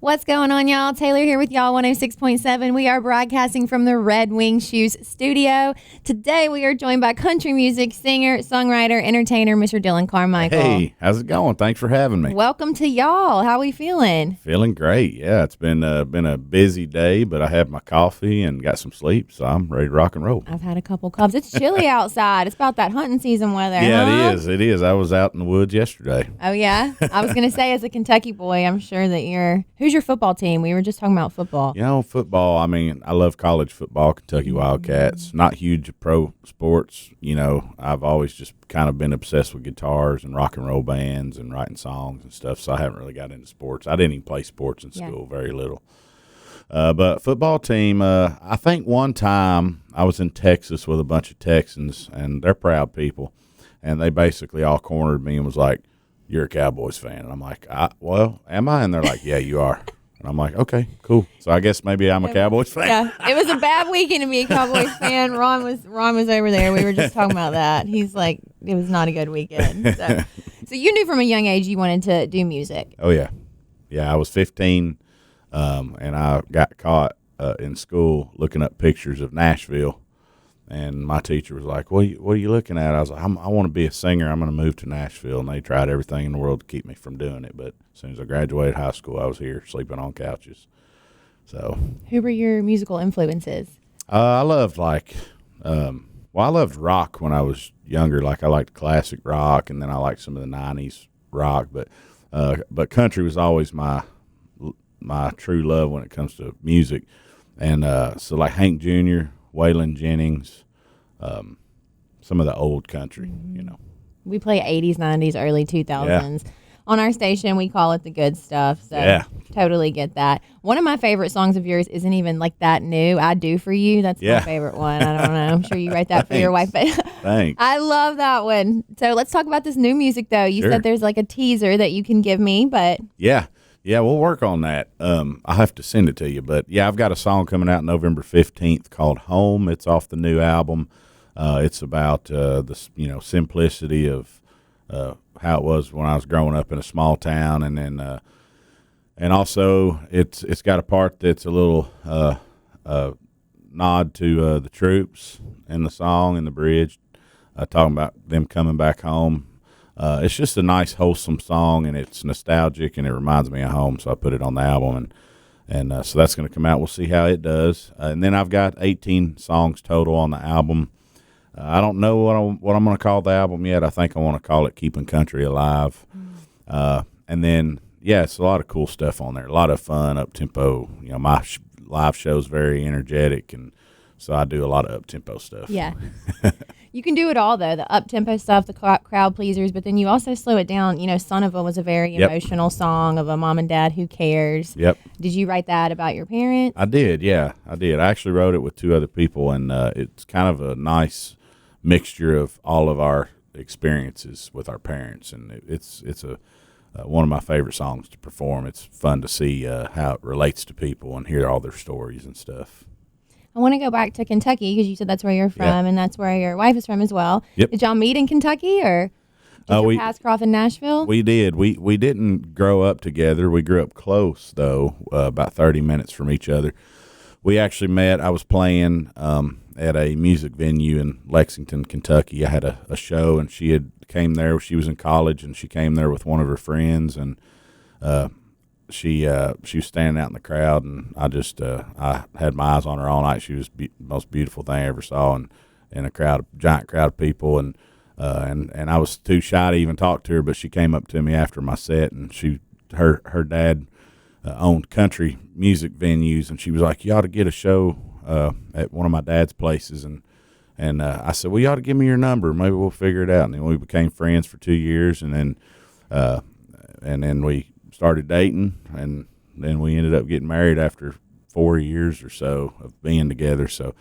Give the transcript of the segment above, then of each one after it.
What's going on, y'all? Taylor here with y'all, 106.7. We are broadcasting from the Red Wing Shoes studio. Today, we are joined by country music singer, songwriter, entertainer, Mr. Dillon Carmichael. Hey, how's it going? Thanks for having me. Welcome to y'all. How we feeling? Feeling great. Yeah, it's been a busy day, but I had my coffee and got some sleep, so I'm ready to rock and roll. I've had a couple cups. It's chilly outside. It's about that hunting season weather. Yeah, huh? it is. It is. I was out in the woods yesterday. Oh, yeah? I was going to say, as a Kentucky boy, I'm sure that who's your football team? We were just talking about football. You know, football, I mean, I love college football, Kentucky Wildcats. Not huge pro sports. You know, I've always just kind of been obsessed with guitars and rock and roll bands and writing songs and stuff, so I haven't really got into sports. I didn't even play sports in school, very little. But football team, I think one time I was in Texas with a bunch of Texans, and they're proud people, and they basically all cornered me and was like, "You're a Cowboys fan." And I'm like, well, am I? And they're like, "Yeah, you are." And I'm like, okay, cool. So I guess maybe I'm a Cowboys fan. Yeah, it was a bad weekend to be a Cowboys fan. Ron was over there. We were just talking about that. He's like, it was not a good weekend. So you knew from a young age you wanted to do music. Oh, yeah. Yeah, I was 15, and I got caught in school looking up pictures of Nashville. And my teacher was like, what are you looking at? I was like, I want to be a singer. I'm going to move to Nashville. And they tried everything in the world to keep me from doing it. But as soon as I graduated high school, I was here sleeping on couches. So, who were your musical influences? I loved I loved rock when I was younger. Like I liked classic rock, and then I liked some of the 90s rock. But country was always my true love when it comes to music. And so like Hank Jr., Waylon Jennings, some of the old country, you know. We play 80s, 90s, early 2000s. Yeah. On our station, we call it the good stuff. So yeah. Totally get that. One of my favorite songs of yours isn't even like that new. I Do For You. That's my favorite one. I don't know. I'm sure you write that for your wife. But Thanks. I love that one. So let's talk about this new music, though. You said there's like a teaser that you can give me, but. Yeah, we'll work on that. I'll have to send it to you. But, yeah, I've got a song coming out November 15th called Home. It's off the new album. It's about the simplicity of how it was when I was growing up in a small town. And then and also it's got a part that's a little nod to the troops in the song and the bridge, talking about them coming back home. It's just a nice, wholesome song, and it's nostalgic, and it reminds me of home, so I put it on the album, and so that's going to come out. We'll see how it does. And then I've got 18 songs total on the album. I don't know what I'm going to call the album yet. I think I want to call it Keeping Country Alive. And then, yeah, it's a lot of cool stuff on there, a lot of fun, up-tempo. You know, my live show's very energetic, and so I do a lot of up-tempo stuff. Yeah. You can do it all, though, the up-tempo stuff, the crowd pleasers, but then you also slow it down. You know, Son of a was a very emotional song of a mom and dad who cares. Yep. Did you write that about your parents? I did, yeah. I did. I actually wrote it with two other people, and it's kind of a nice mixture of all of our experiences with our parents, and it's one of my favorite songs to perform. It's fun to see how it relates to people and hear all their stories and stuff. I want to go back to Kentucky because you said that's where you're from, and that's where your wife is from as well. Yep. Did y'all meet in Kentucky, or did your paths cross in Nashville? We did. We didn't grow up together. We grew up close, though, about 30 minutes from each other. We actually met. I was playing at a music venue in Lexington, Kentucky. I had a show, and she came there. She was in college, and she came there with one of her friends, and she was standing out in the crowd, and I had my eyes on her all night. She was the most beautiful thing I ever saw, and in a giant crowd of people, and I was too shy to even talk to her, but she came up to me after my set, and her dad owned country music venues, and she was like, "You ought to get a show at one of my dad's places," and I said, "Well, you ought to give me your number. Maybe we'll figure it out." And then we became friends for 2 years, and then we started dating, and then we ended up getting married after 4 years or so of being together. So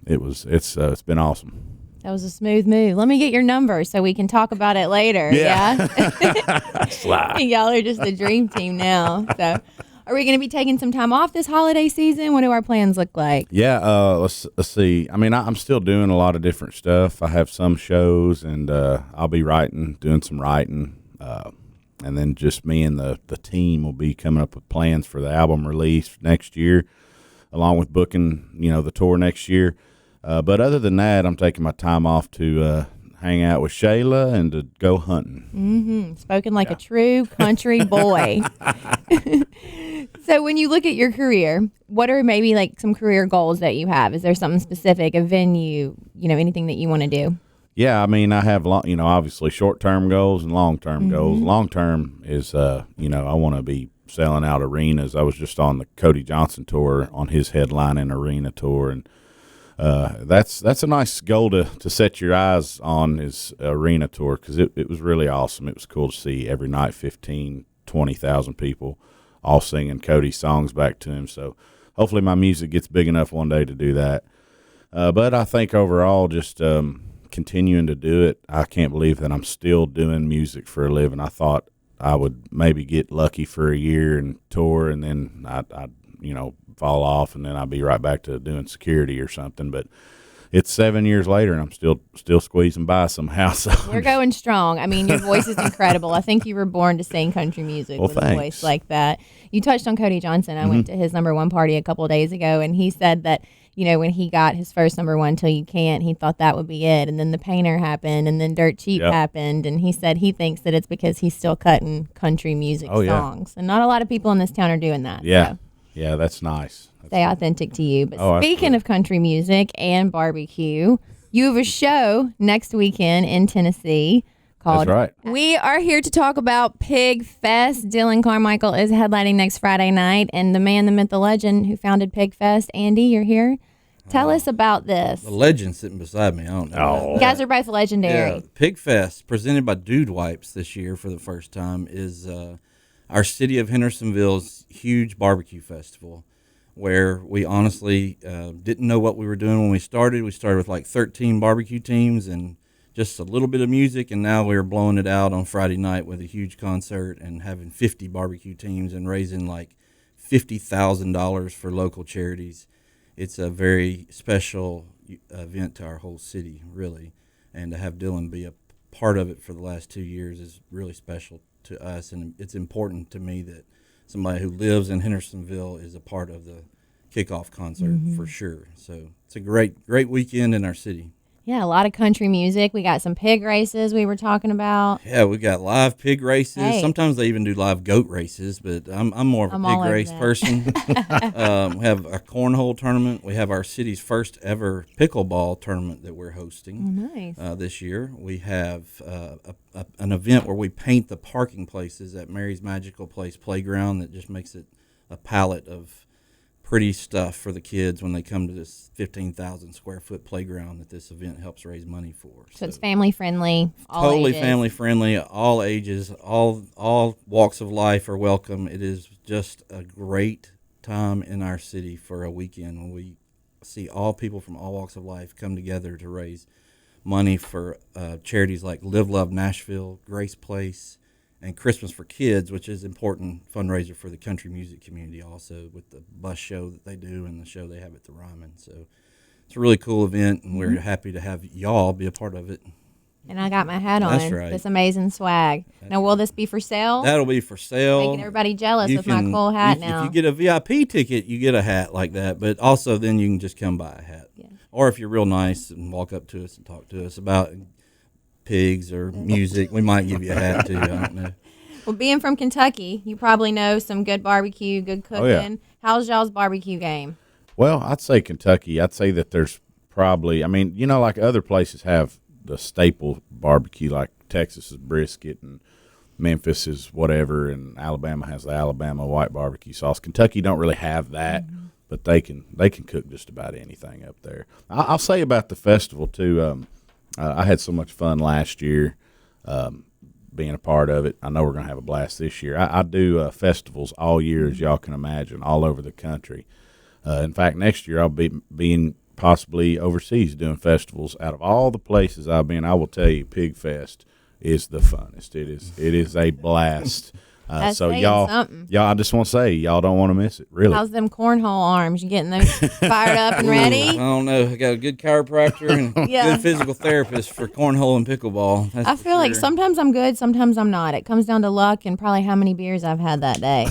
it's been awesome. That was a smooth move. Let me get your number so we can talk about it later. Yeah. Y'all are just a dream team now. So are we going to be taking some time off this holiday season? What do our plans look like? Yeah, let's see. I mean, I'm still doing a lot of different stuff. I have some shows, and I'll be doing some writing. and then just me and the team will be coming up with plans for the album release next year, along with booking, the tour next year. But other than that, I'm taking my time off to hang out with Shayla and to go hunting. Mm-hmm. Spoken like a true country boy. So when you look at your career, what are maybe like some career goals that you have? Is there something specific, a venue, anything that you want to do? Yeah, I mean, I have, obviously short-term goals and long-term goals. Long-term is, I want to be selling out arenas. I was just on the Cody Johnson tour on his headlining arena tour, and that's a nice goal to set your eyes on, his arena tour, because it was really awesome. It was cool to see every night 15, 20,000 people all singing Cody's songs back to him. So hopefully my music gets big enough one day to do that. But I think overall just continuing to do it. I can't believe that I'm still doing music for a living. I thought I would maybe get lucky for a year and tour, and then I'd fall off, and then I'd be right back to doing security or something. But it's 7 years later, and I'm still squeezing by somehow. So you're going strong. I mean, your voice is incredible. I think you were born to sing country music with a voice like that. You touched on Cody Johnson. I went to his #1 party a couple of days ago, and he said that, when he got his first #1, Till You Can't, he thought that would be it. And then The Painter happened, and then Dirt Cheap happened. And he said he thinks that it's because he's still cutting country music songs. And not a lot of people in this town are doing that. Yeah. So. Yeah, that's nice. Stay authentic to you. But speaking of country music and barbecue, you have a show next weekend in Tennessee called That's right. We Are Here to Talk About Pig Fest. Dillon Carmichael is headlining next Friday night, and the man, the myth, the legend who founded Pig Fest, Andy, you're here. Tell us about this. The legend sitting beside me. I don't know. You guys are both legendary. Yeah, Pig Fest, presented by Dude Wipes this year for the first time, is our city of Hendersonville's huge barbecue festival, where we honestly didn't know what we were doing when we started. We started with like 13 barbecue teams and just a little bit of music, and now we're blowing it out on Friday night with a huge concert and having 50 barbecue teams and raising like $50,000 for local charities. It's a very special event to our whole city, really, and to have Dillon be a part of it for the last 2 years is really special to us, and it's important to me that somebody who lives in Hendersonville is a part of the kickoff concert for sure. So it's a great weekend in our city. Yeah, a lot of country music. We got some pig races we were talking about. Yeah, we got live pig races. Hey. Sometimes they even do live goat races, but I'm more of a pig race person. We have a cornhole tournament. We have our city's first ever pickleball tournament that we're hosting this year. We have an event where we paint the parking places at Mary's Magical Place Playground that just makes it a palette of pretty stuff for the kids when they come to this 15,000 square foot playground that this event helps raise money for. So it's family friendly. Totally family friendly, all ages, all walks of life are welcome. It is just a great time in our city for a weekend when we see all people from all walks of life come together to raise money for charities like Live Love Nashville, Grace Place, and Christmas for Kids, which is an important fundraiser for the country music community also, with the bus show that they do and the show they have at the Ryman. So it's a really cool event, and we're happy to have y'all be a part of it. And I got my hat on. That's right. This amazing swag. Now, will this be for sale? That'll be for sale. Making everybody jealous with my cool hat now. If you get a VIP ticket, you get a hat like that, but also then you can just come buy a hat. Yeah. Or if you're real nice and walk up to us and talk to us about pigs or music, we might give you a hat too. I don't know. Well, being from Kentucky, you probably know some good barbecue, good cooking. Yeah. How's y'all's barbecue game? Well, I'd say Kentucky. I'd say that there's probably, like other places have the staple barbecue, like Texas is brisket and Memphis is whatever, and Alabama has the Alabama white barbecue sauce. Kentucky don't really have that, but they can cook just about anything up there. I'll say about the festival too. I had so much fun last year being a part of it. I know we're going to have a blast this year. I do festivals all year, as y'all can imagine, all over the country. In fact, next year I'll be being possibly overseas doing festivals. Out of all the places I've been, I will tell you, Pig Fest is the funnest. It is a blast. That's so saying y'all, something. I just want to say y'all don't want to miss it. Really. How's them cornhole arms? You getting those fired up and I ready? don't know. I got a good chiropractor and Yeah. good physical therapist for cornhole and pickleball. That's I for feel like sure. sometimes I'm good, sometimes I'm not. It comes down to luck and probably how many beers I've had that day.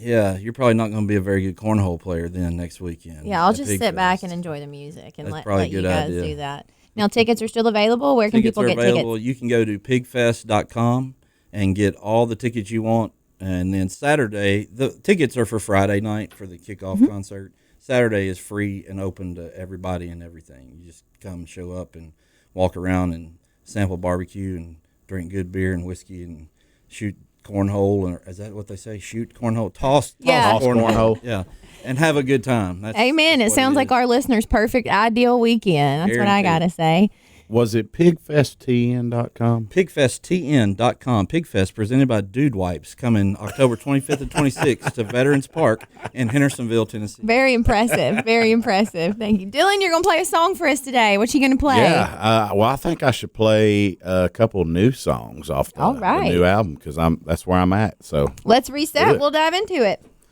Yeah, you're probably not going to be a very good cornhole player then next weekend. Yeah, I'll at just Pig sit back Fest. and enjoy the music and That's let probably a you good guys idea. do that. Now, tickets are still available. Where can Tickets people are get available. tickets? You can go to pigfest.com and get all the tickets you want. And then Saturday, the tickets are for Friday night for the kickoff Mm-hmm. concert. Saturday is free and open to everybody and everything. You just come, show up, and walk around and sample barbecue and drink good beer and whiskey and shoot cornhole. Or is that what they say? Shoot cornhole, toss Yeah. Cornhole. Yeah, and have a good time. Amen. It what sounds like is. our listeners' perfect, ideal weekend. That's what I got to Guaranteed. say. Was it pigfesttn.com? PigFestTN.com. Pigfest presented by Dude Wipes coming October 25th and 26th to Veterans Park in Hendersonville, Tennessee. Very impressive. Very impressive. Thank you. Dylan, you're going to play a song for us today. What you going to play? Yeah. Well, I think I should play a couple new songs off All the right. new album because that's where I'm at. So Let's reset. Do it. We'll dive into it.